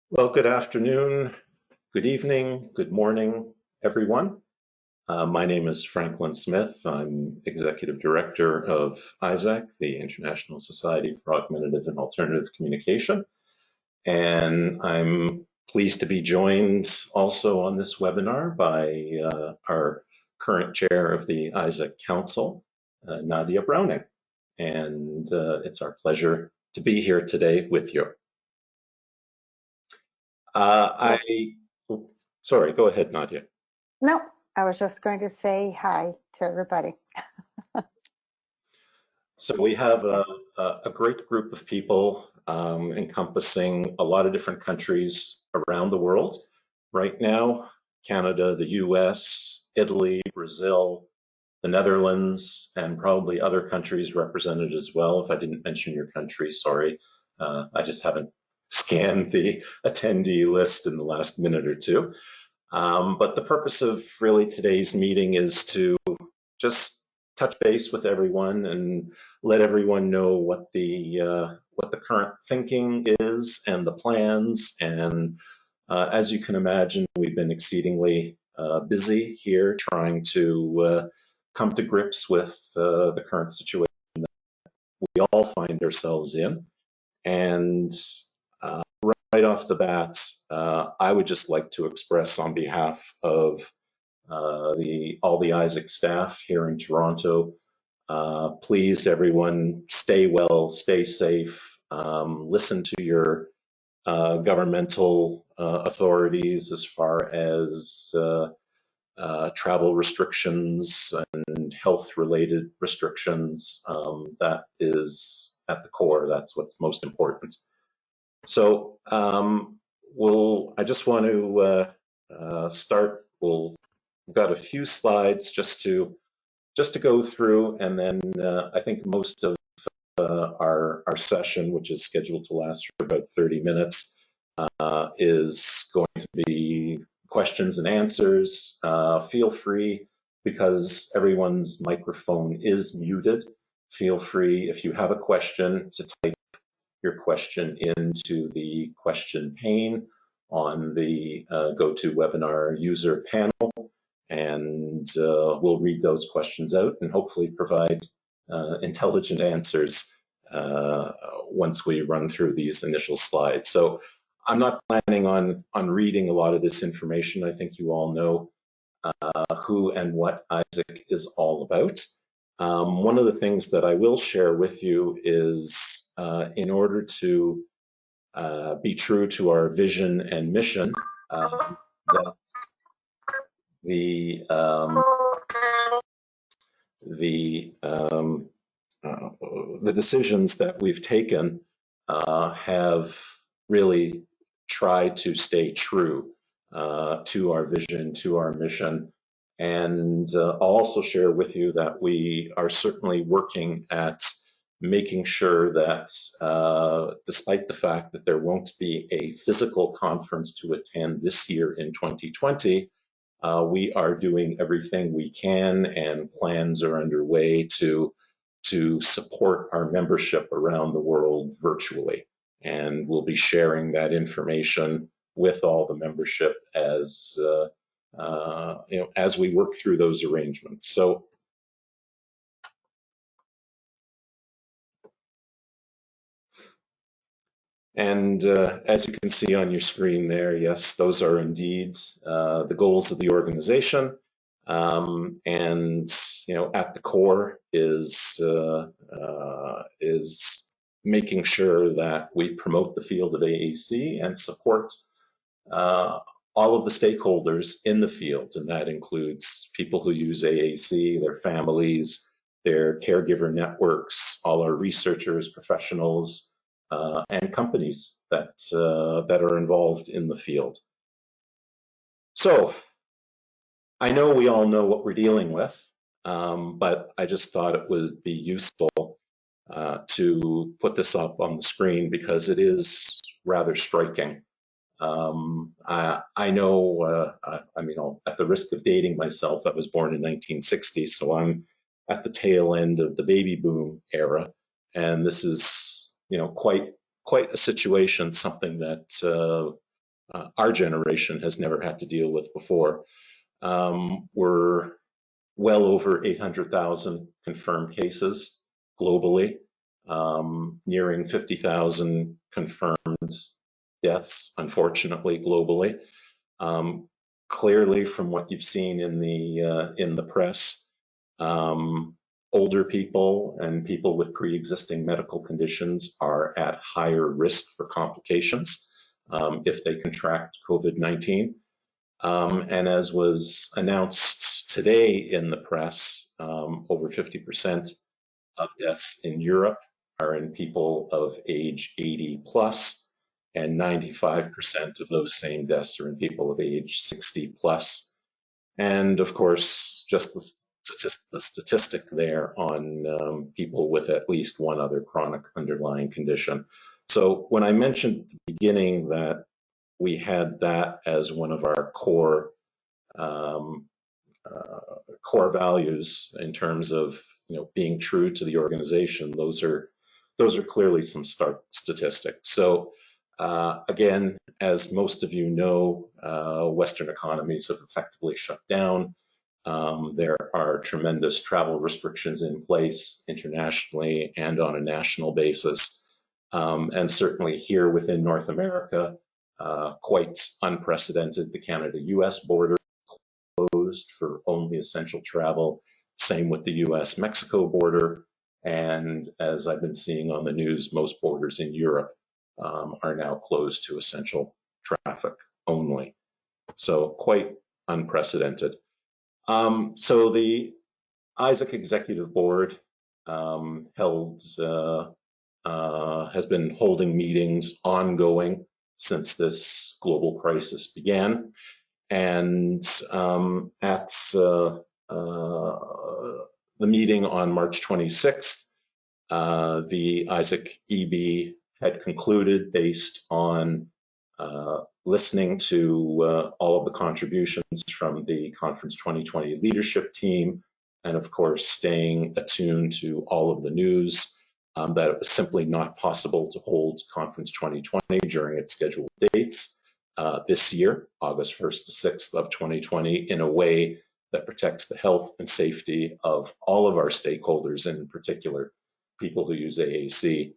Well, good afternoon, good evening, good morning, everyone. My name is Franklin Smith. I'm Executive Director of ISAC, the International Society for Augmentative and Alternative Communication. And I'm pleased to be joined also on this webinar by our current chair of the ISAC Council, Nadia Browning. And it's our pleasure to be here today with you. Sorry, go ahead, Nadia. No, I was just going to say hi to everybody. So we have a great group of people encompassing a lot of different countries around the world. Right now, Canada, the US, Italy, Brazil, the Netherlands, and probably other countries represented as well. If I didn't mention your country, sorry. I just haven't scanned the attendee list in the last minute or two. But the purpose of really today's meeting is to just touch base with everyone and let everyone know what the current thinking is and the plans. And as you can imagine, we've been exceedingly busy here trying to come to grips with the current situation we all find ourselves in. And right off the bat, I would just like to express on behalf of all the ISAC staff here in Toronto, please everyone stay well, stay safe, listen to your governmental authorities as far as travel restrictions and health related restrictions. That is at the core, that's what's most important. So I just want to start. We've got a few slides just to go through, and then I think most of our session, which is scheduled to last for about 30 minutes, is going to be questions and answers. Feel free, because everyone's microphone is muted, feel free if you have a question to type your question into the question pane on the GoToWebinar user panel, and we'll read those questions out and hopefully provide intelligent answers once we run through these initial slides. So I'm not planning on reading a lot of this information. I think you all know who and what ISAC is all about. One of the things that I will share with you is in order to be true to our vision and mission, that the decisions that we've taken have really tried to stay true to our vision, to our mission. And I'll also share with you that we are certainly working at making sure that despite the fact that there won't be a physical conference to attend this year in 2020, we are doing everything we can, and plans are underway to support our membership around the world virtually. And we'll be sharing that information with all the membership as as we work through those arrangements. So and as you can see on your screen there, yes, those are indeed the goals of the organization. And at the core is making sure that we promote the field of AAC and support all of the stakeholders in the field, and that includes people who use AAC, their families, their caregiver networks, all our researchers, professionals, and companies that are involved in the field. So I know we all know what we're dealing with, but I just thought it would be useful to put this up on the screen because it is rather striking. I know, I mean, at the risk of dating myself, I was born in 1960, so I'm at the tail end of the baby boom era, and this is, quite a situation, something that our generation has never had to deal with before. We're well over 800,000 confirmed cases globally, nearing 50,000 confirmed deaths, unfortunately, globally. Clearly, from what you've seen in the press, older people and people with pre-existing medical conditions are at higher risk for complications if they contract COVID-19. And as was announced today in the press, over 50% of deaths in Europe are in people of age 80 plus, and 95% of those same deaths are in people of age 60 plus. And of course, just the statistic there on people with at least one other chronic underlying condition. So when I mentioned at the beginning that we had that as one of our core core values in terms of being true to the organization, those are clearly some statistics. So again, as most of you know, Western economies have effectively shut down. There are tremendous travel restrictions in place internationally and on a national basis. And certainly here within North America, quite unprecedented. The Canada-US border closed for only essential travel. Same with the US-Mexico border. And as I've been seeing on the news, most borders in Europe are now closed to essential traffic only. So quite unprecedented. So the ISAC Executive Board has been holding meetings ongoing since this global crisis began. And at the meeting on March 26th, the ISAC EB had concluded, based on listening to all of the contributions from the Conference 2020 leadership team, and of course staying attuned to all of the news, that it was simply not possible to hold Conference 2020 during its scheduled dates this year, August 1st to 6th of 2020, in a way that protects the health and safety of all of our stakeholders, and in particular, people who use AAC,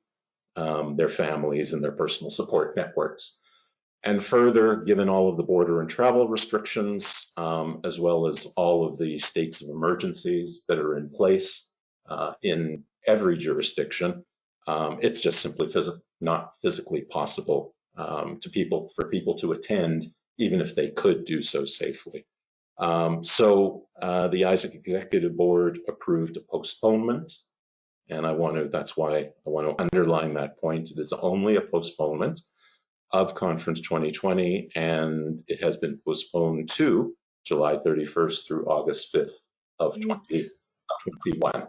their families, and their personal support networks. And further, given all of the border and travel restrictions, as well as all of the states of emergencies that are in place in every jurisdiction, it's just simply not physically possible for people to attend, even if they could do so safely. So the ISAC Executive Board approved a postponement, and that's why I want to underline that point. It is only a postponement of Conference 2020, and it has been postponed to July 31st through August 5th of 2021.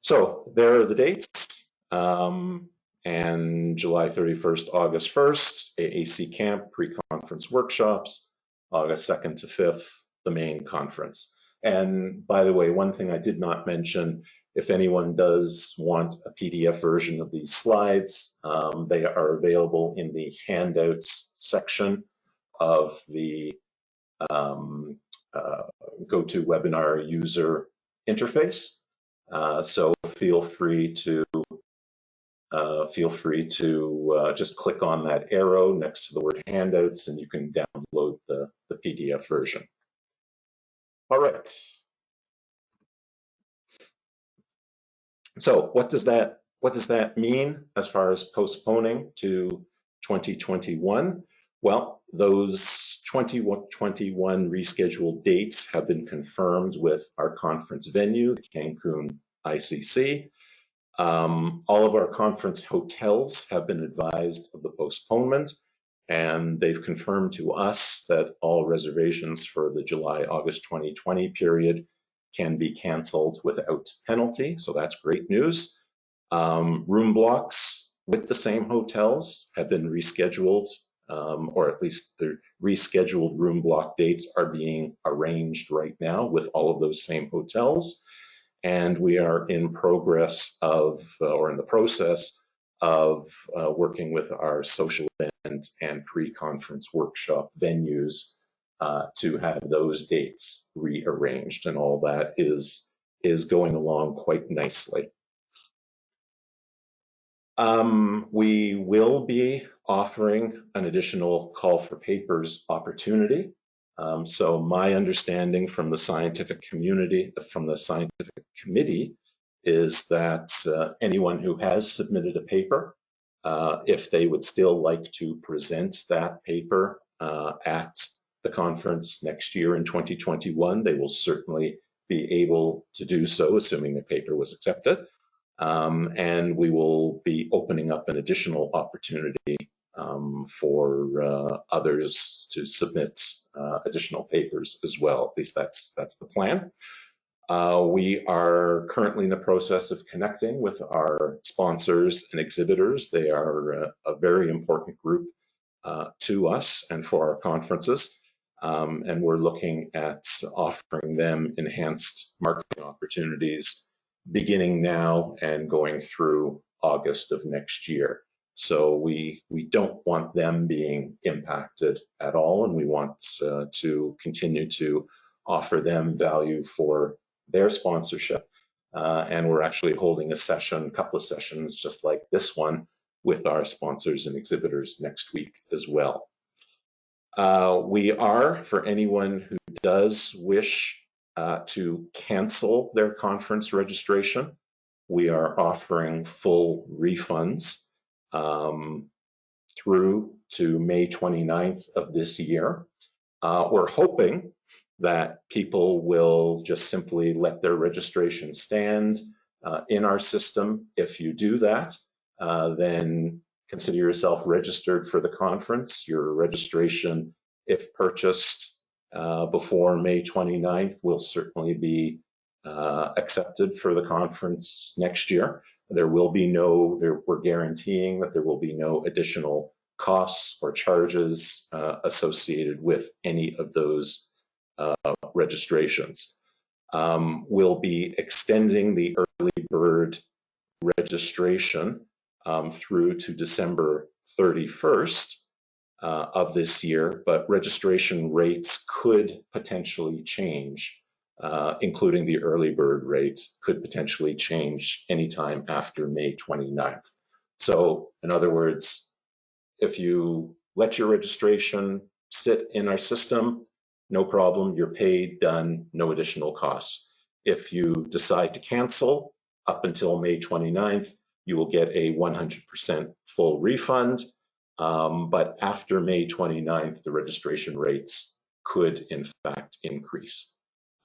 So there are the dates, and July 31st, August 1st, AAC Camp pre-conference workshops, August 2nd to 5th, the main conference. And by the way, one thing I did not mention, if anyone does want a PDF version of these slides, they are available in the handouts section of the GoToWebinar user interface. So feel free to just click on that arrow next to the word handouts, and you can download the PDF version. All right. So what does that mean as far as postponing to 2021? Well, those 2021 rescheduled dates have been confirmed with our conference venue, the Cancun ICC. All of our conference hotels have been advised of the postponement, and they've confirmed to us that all reservations for the July-August 2020 period can be canceled without penalty, so that's great news. Room blocks with the same hotels have been rescheduled, or at least the rescheduled room block dates are being arranged right now with all of those same hotels. and we are in progress of, or in the process of working with our social event and pre-conference workshop venues to have those dates rearranged, and all that is going along quite nicely. We will be offering an additional call for papers opportunity. So my understanding from the scientific community, from the scientific committee, is that anyone who has submitted a paper, if they would still like to present that paper at the conference next year in 2021, they will certainly be able to do so, assuming the paper was accepted. And we will be opening up an additional opportunity for others to submit additional papers as well. At least that's the plan. We are currently in the process of connecting with our sponsors and exhibitors. They are a very important group to us and for our conferences. And we're looking at offering them enhanced marketing opportunities beginning now and going through August of next year. So we don't want them being impacted at all, and we want to continue to offer them value for their sponsorship. And we're actually holding a couple of sessions just like this one with our sponsors and exhibitors next week as well. We are, for anyone who does wish to cancel their conference registration, we are offering full refunds through to May 29th of this year. We're hoping that people will just simply let their registration stand in our system. If you do that, then consider yourself registered for the conference. Your registration, if purchased before May 29th, will certainly be accepted for the conference next year. We're guaranteeing that there will be no additional costs or charges associated with any of those registrations. We'll be extending the early bird registration through to December 31st of this year, but registration rates could potentially change, including the early bird rate could potentially change anytime after May 29th. So in other words, if you let your registration sit in our system, no problem, you're paid, done, no additional costs. If you decide to cancel up until May 29th, you will get a 100% full refund. But after May 29th, the registration rates could in fact increase.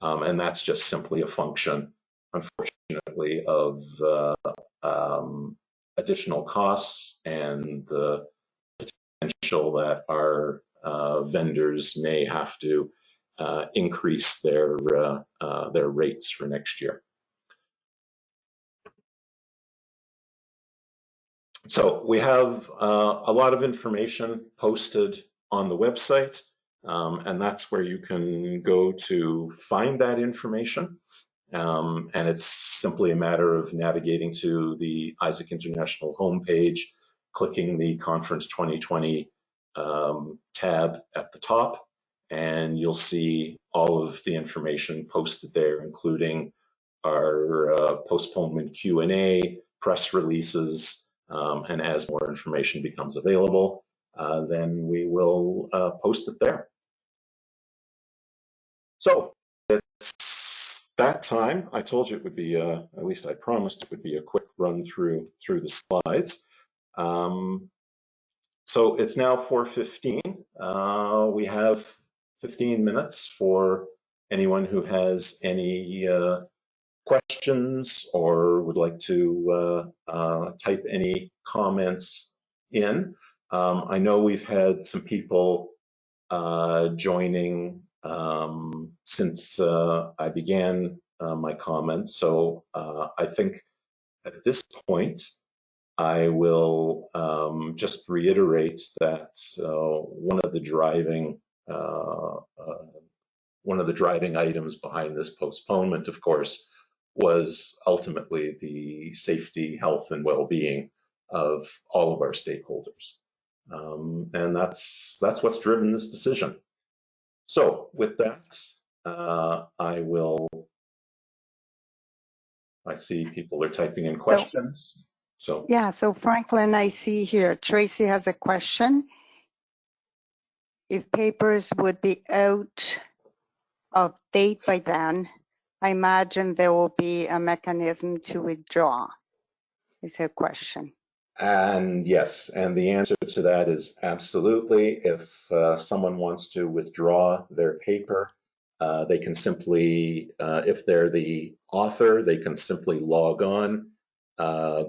And that's just simply a function, unfortunately, of additional costs and the potential that our vendors may have to increase their rates for next year. So we have a lot of information posted on the website, and that's where you can go to find that information. And it's simply a matter of navigating to the Isaac International homepage, clicking the Conference 2020 tab at the top, and you'll see all of the information posted there, including our postponement Q&A, press releases, and as more information becomes available, then we will post it there. So it's that time. I told you it would be, at least I promised it would be a quick run through the slides. So it's now 4:15. We have 15 minutes for anyone who has any questions or would like to type any comments in. I know we've had some people joining since I began my comments, so I think at this point I will just reiterate that one of the driving items behind this postponement, of course, was ultimately the safety, health, and well-being of all of our stakeholders. And that's what's driven this decision. So with that, I see people are typing in questions. So yeah, so Franklin, I see here, Tracy has a question. If papers would be out of date by then, I imagine there will be a mechanism to withdraw, is her question. And yes, and the answer to that is absolutely. If someone wants to withdraw their paper, they can simply, if they're the author, they can simply log on,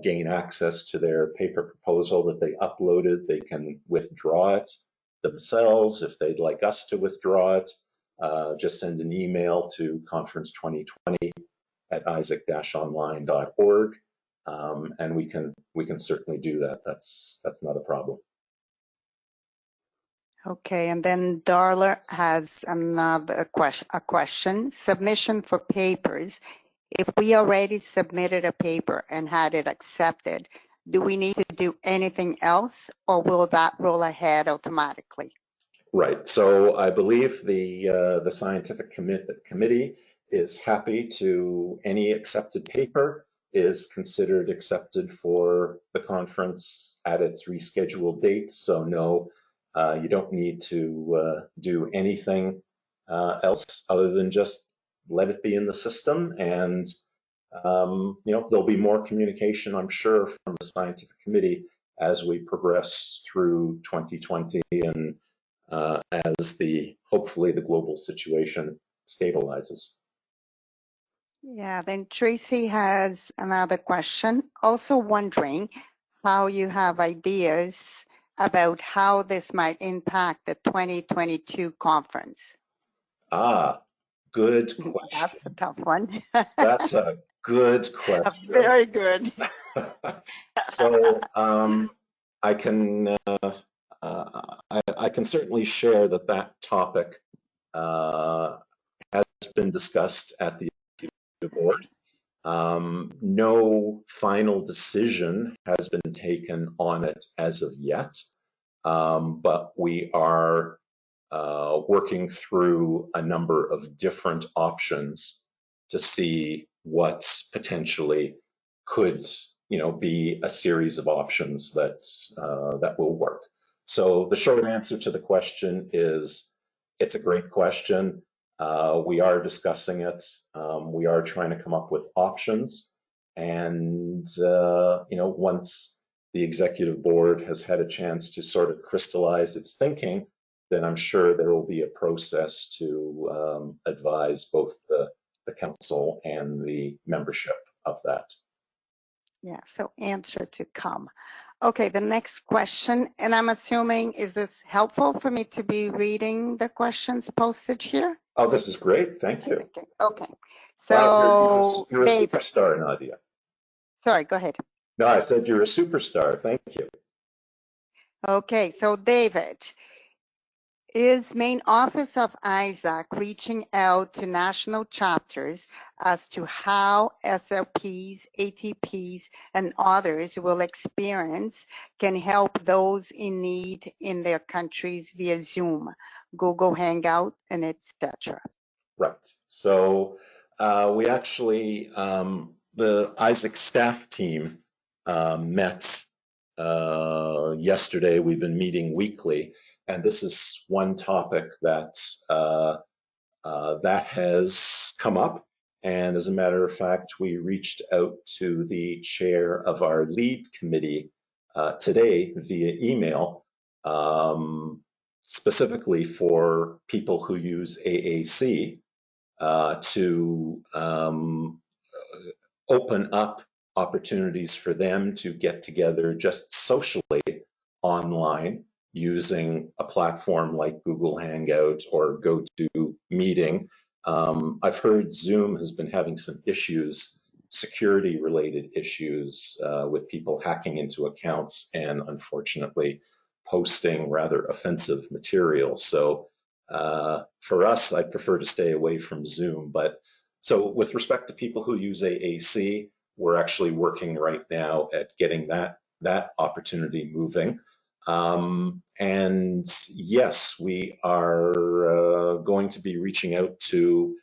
gain access to their paper proposal that they uploaded. They can withdraw it themselves. If they'd like us to withdraw it, just send an email to conference2020@isaac-online.org. And we can certainly do that. That's not a problem. Okay, and then Darla has another question. Submission for papers. If we already submitted a paper and had it accepted, do we need to do anything else, or will that roll ahead automatically? Right. So I believe the scientific committee is happy to any accepted paper is considered accepted for the conference at its rescheduled date. So no, you don't need to do anything else other than just let it be in the system. And there'll be more communication, I'm sure, from the scientific committee as we progress through 2020 and as hopefully the global situation stabilizes. Yeah, then Tracy has another question. Also wondering how you have ideas about how this might impact the 2022 conference. Good question. That's a tough one. That's a good question. Very good. So I can I can certainly share that topic has been discussed at the executive board. No final decision has been taken on it as of yet, but we are working through a number of different options to see what potentially could, be a series of options that will work. So the short answer to the question is, it's a great question. We are discussing it. We are trying to come up with options, and once the executive board has had a chance to sort of crystallize its thinking, then I'm sure there will be a process to advise both the council and the membership of that. Yeah, so answer to come. Okay, the next question, and I'm assuming, is this helpful for me to be reading the questions posted here? Oh, this is great. Thank you. Okay. So wow, you're a David, superstar, Nadia. Sorry, go ahead. No, I said you're a superstar. Thank you. Okay, so David, is main office of ISAC reaching out to national chapters as to how SLPs, ATPs, and others will experience can help those in need in their countries via Zoom, Google Hangout, and etc.? Right. So we actually, the ISAC staff team met yesterday. We've been meeting weekly, and this is one topic that that has come up. And as a matter of fact, we reached out to the chair of our lead committee today via email, specifically for people who use AAC to open up opportunities for them to get together just socially online using a platform like Google Hangout or GoToMeeting. I've heard Zoom has been having some issues, security-related issues with people hacking into accounts and unfortunately posting rather offensive material. So for us, I prefer to stay away from Zoom, but So with respect to people who use AAC, we're actually working right now at getting that opportunity moving. And yes, we are going to be reaching out to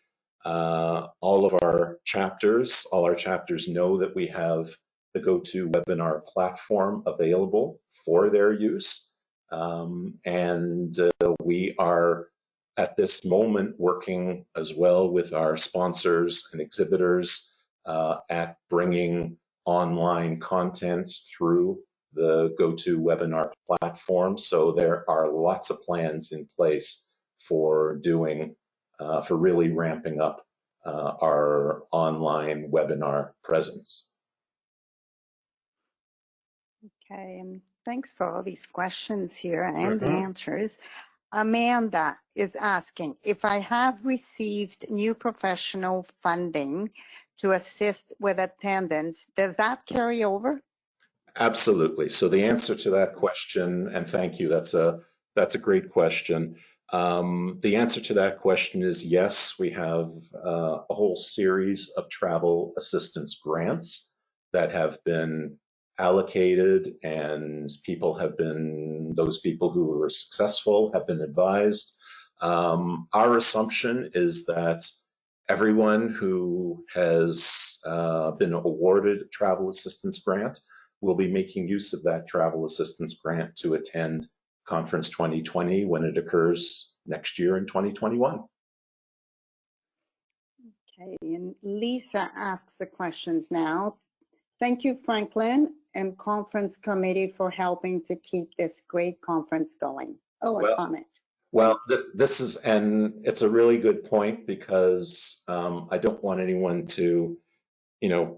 all of our chapters. All our chapters know that we have the GoToWebinar platform available for their use. And we are at this moment working as well with our sponsors and exhibitors at bringing online content through the GoToWebinar platform. So there are lots of plans in place for doing, for really ramping up our online webinar presence. Okay, and thanks for all these questions here and the answers. Amanda is asking, if I have received new professional funding to assist with attendance, does that carry over? Absolutely. So the answer to that question, and thank you, that's a great question. The answer to that question is yes, we have a whole series of travel assistance grants that have been allocated, and those people who were successful have been advised. Our assumption is that everyone who has been awarded a travel assistance grant will be making use of that travel assistance grant to attend Conference 2020 when it occurs next year in 2021. Okay, and Lisa asks the questions now. Thank you, Franklin and conference committee for helping to keep this great conference going. Oh, a comment. Well, this is, and it's a really good point because I don't want anyone to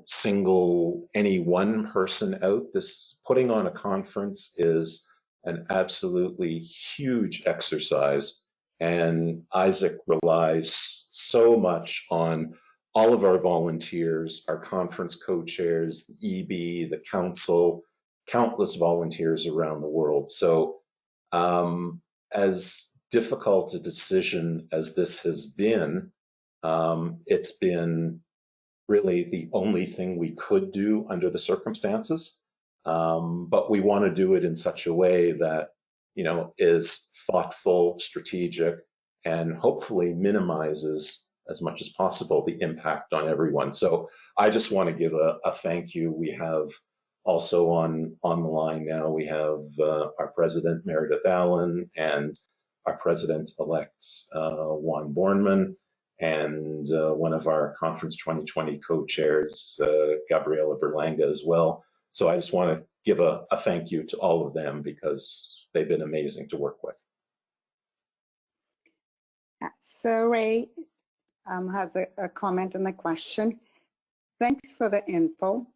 single any one person out. This putting on a conference is an absolutely huge exercise, and Isaac relies so much on all of our volunteers, our conference co-chairs, the EB, the council, countless volunteers around the world. So as difficult a decision as this has been, it's been really the only thing we could do under the circumstances. But we want to do it in such a way that, is thoughtful, strategic, and hopefully minimizes as much as possible the impact on everyone. So I just want to give a thank you. We have also on the line now, we have our president, Meredith Allen, and our president-elect, Juan Bornman, and one of our Conference 2020 co-chairs, Gabriela Berlanga, as well. So I just want to give a thank you to all of them because they've been amazing to work with. So Ray has a comment on the question. Thanks for the info.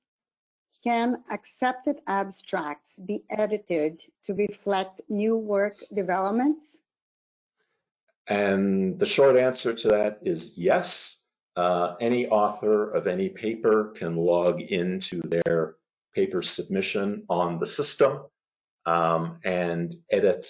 Can accepted abstracts be edited to reflect new work developments? And the short answer to that is yes. Any author of any paper can log into their paper submission on the system and edit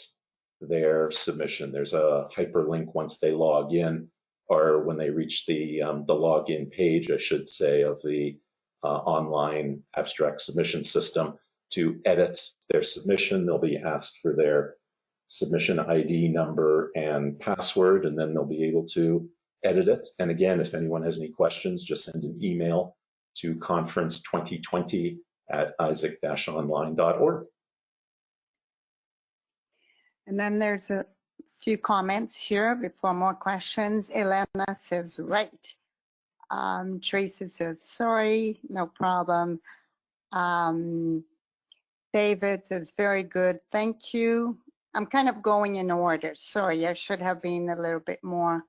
their submission. There's a hyperlink once they log in, or when they reach the login page, I should say, of the online abstract submission system to edit their submission. They'll be asked for their submission ID number and password, and then they'll be able to edit it. And again, if anyone has any questions, just send an email to conference2020@isaac-online.org. And then there's a few comments here before more questions. Elena says, right. Tracy says, sorry, no problem. David says, very good, thank you. I'm kind of going in order. Sorry, I should have been a little bit more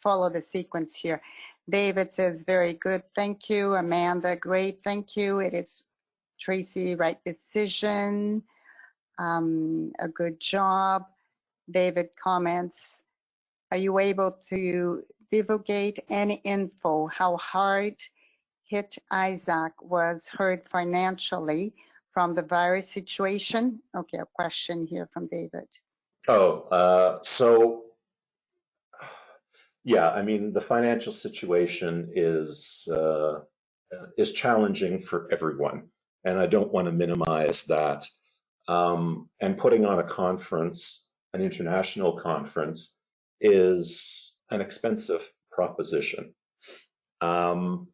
follow the sequence here. David says, very good, thank you. Amanda, great, thank you. It is Tracy, right decision. A good job. David comments, are you able to divulgate any info how hard hit Isaac was hurt financially from the virus situation? Okay, a question here from David. So Yeah, I mean, the financial situation is challenging for everyone, and I don't want to minimize that. And putting on a conference, an international conference, is an expensive proposition. Um,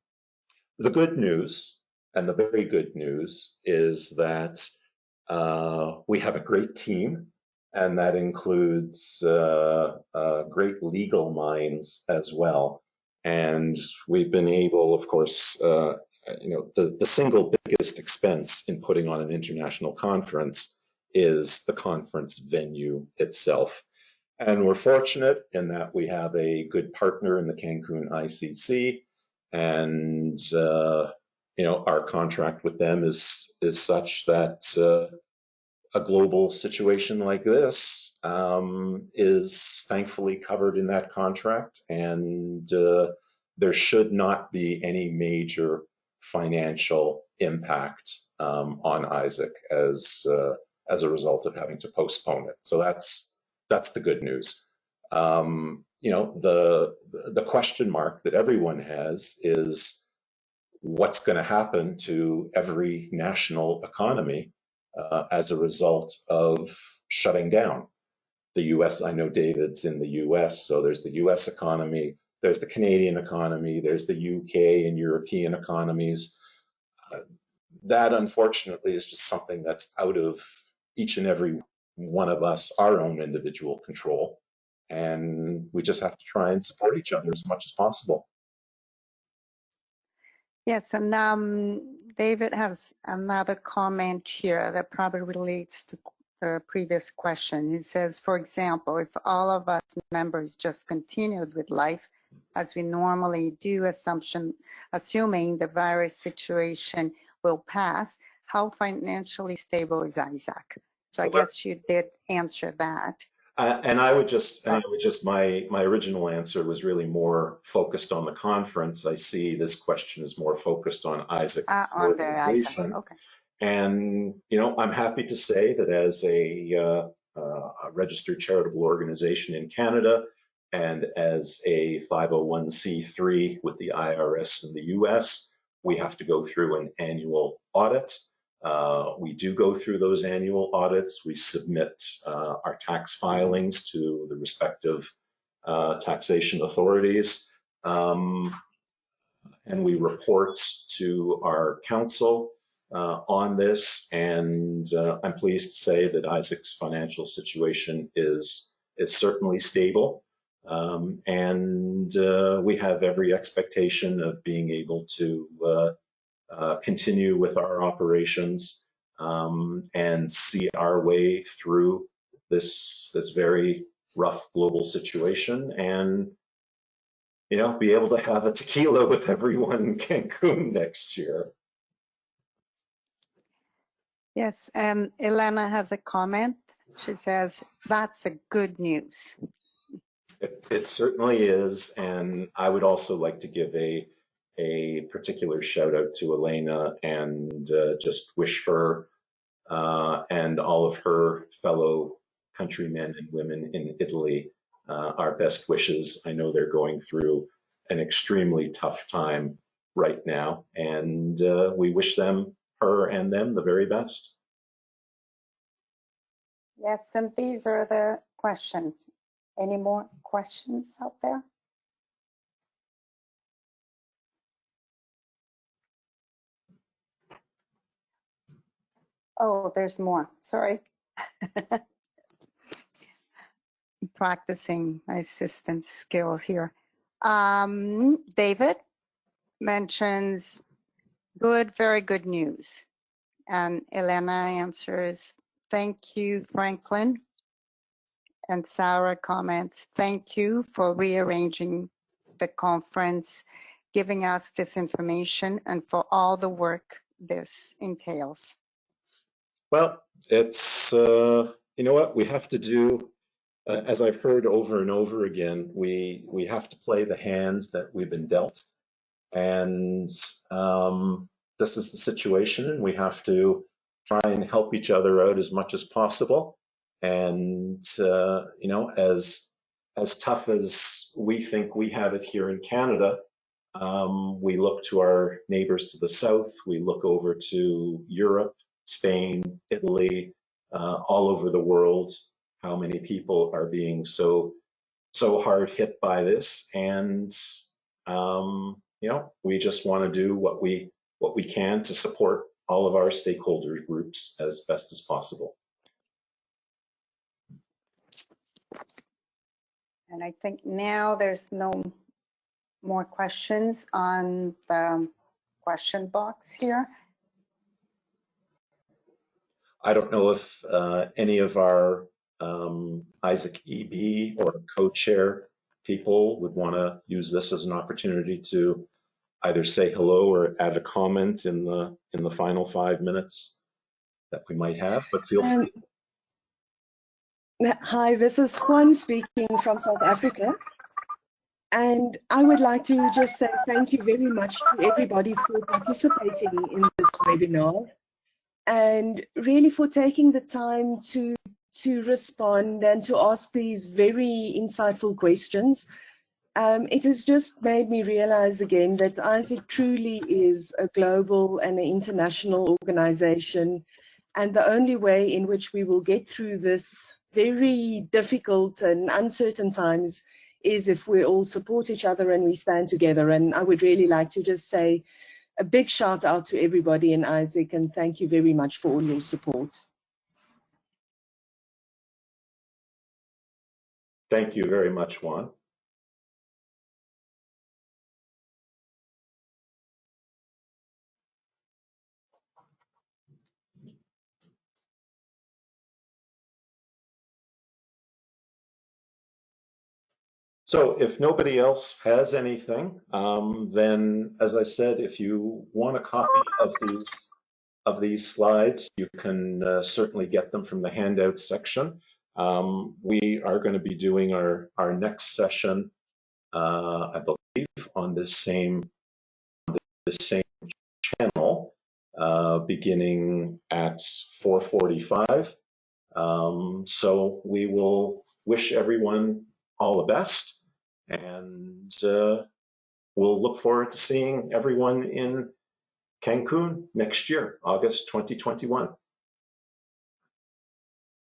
the good news, and the very good news, is that we have a great team, and that includes great legal minds as well. And we've been able, of course, the single biggest expense in putting on an international conference is the conference venue itself. And we're fortunate in that we have a good partner in the Cancun ICC, and our contract with them is such that a global situation like this is thankfully covered in that contract, and there should not be any major financial impact on Isaac as a result of having to postpone it. So that's the good news. The question mark that everyone has is what's going to happen to every national economy as a result of shutting down. The US, I know David's in the US, so there's the US economy, there's the Canadian economy, there's the UK and European economies. That unfortunately is just something that's out of each and every one of us, our own individual control. And we just have to try and support each other as much as possible. Yes, and David has another comment here that probably relates to the previous question. He says, for example, if all of us members just continued with life as we normally do, assuming the virus situation will pass, how financially stable is Isaac? So I guess you did answer that. My original answer was really more focused on the conference. I see this question is more focused on Isaac as an organization. Okay. And, I'm happy to say that as a registered charitable organization in Canada and as a 501c3 with the IRS in the US, we have to go through an annual audit. We do go through those annual audits. We submit our tax filings to the respective taxation authorities, and we report to our council on this. And I'm pleased to say that Isaac's financial situation is certainly stable, and we have every expectation of being able to continue with our operations and see our way through this very rough global situation, and be able to have a tequila with everyone in Cancun next year. Yes, and Elena has a comment. She says, that's a good news. It certainly is, and I would also like to give a particular shout out to Elena and just wish her and all of her fellow countrymen and women in Italy our best wishes. I know they're going through an extremely tough time right now, and we wish her and them the very best. Yes, and these are the questions. Any more questions out there? Oh, there's more. Sorry. Practicing my assistant skills here. David mentions good, very good news. And Elena answers, thank you, Franklin. And Sarah comments, thank you for rearranging the conference, giving us this information, and for all the work this entails. Well, it's, you know what, we have to do, as I've heard over and over again, we have to play the hand that we've been dealt. And this is the situation, and we have to try and help each other out as much as possible. And, as as tough as we think we have it here in Canada, we look to our neighbors to the south. We look over to Europe, Spain, Italy, all over the world, how many people are being so hard hit by this. And, we just want to do what we can to support all of our stakeholder groups as best as possible. And I think now there's no more questions on the question box here. I don't know if any of our Isaac EB or co-chair people would want to use this as an opportunity to either say hello or add a comment in the final 5 minutes that we might have, but feel free. Hi, this is Juan speaking from South Africa. And I would like to just say thank you very much to everybody for participating in this webinar and really for taking the time to respond and to ask these very insightful questions. It has just made me realize again that ISIC truly is a global and an international organization, and the only way in which we will get through this very difficult and uncertain times is if we all support each other and we stand together. And I would really like to just say a big shout out to everybody in ISIC and thank you very much for all your support. Thank you very much, Juan. So if nobody else has anything, then as I said, if you want a copy of these slides, you can certainly get them from the handouts section. We are going to be doing our next session, I believe, on this same channel, beginning at 4:45. So we will wish everyone all the best, and we'll look forward to seeing everyone in Cancun next year, August 2021.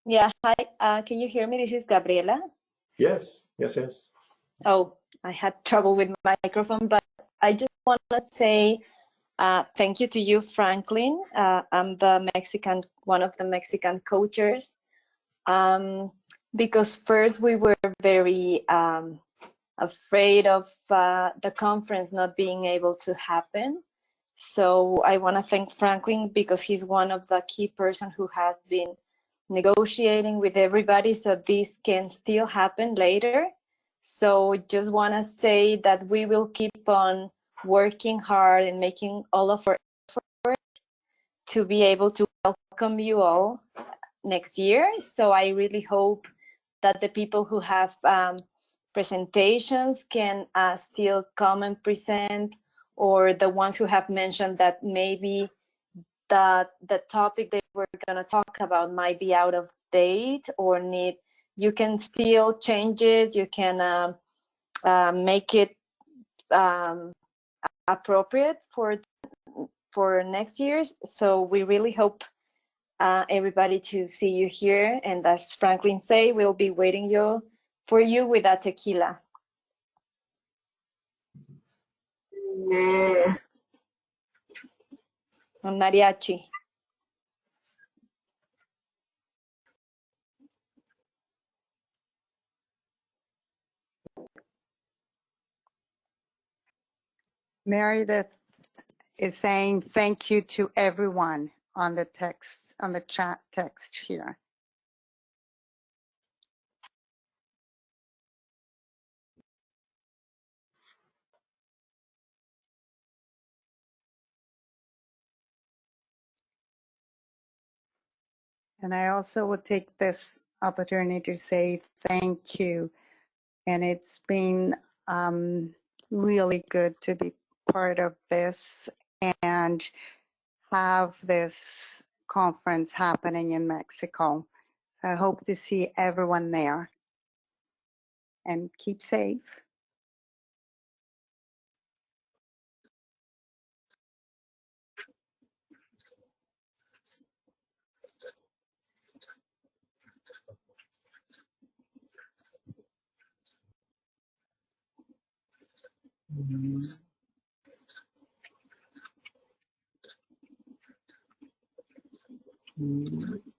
Yeah, hi, can you hear me? This is Gabriela. Yes, yes, yes. Oh, I had trouble with my microphone, but I just want to say thank you to you, Franklin. I'm one of the Mexican co-chairs, because first we were very afraid of the conference not being able to happen. So I want to thank Franklin because he's one of the key person who has been negotiating with everybody so this can still happen later. So just want to say that we will keep on working hard and making all of our efforts to be able to welcome you all next year. So I really hope that the people who have presentations can still come and present, or the ones who have mentioned that maybe the topic they were going to talk about might be out of date or you can still change it, you can make it appropriate for next year's. So we really hope everybody to see you here, and as Franklin say, we'll be waiting for you with a tequila. Yeah. On mariachi. Meredith is saying thank you to everyone on the chat text here. And I also will take this opportunity to say thank you. And it's been really good to be part of this and have this conference happening in Mexico. So I hope to see everyone there. and keep safe. Mm.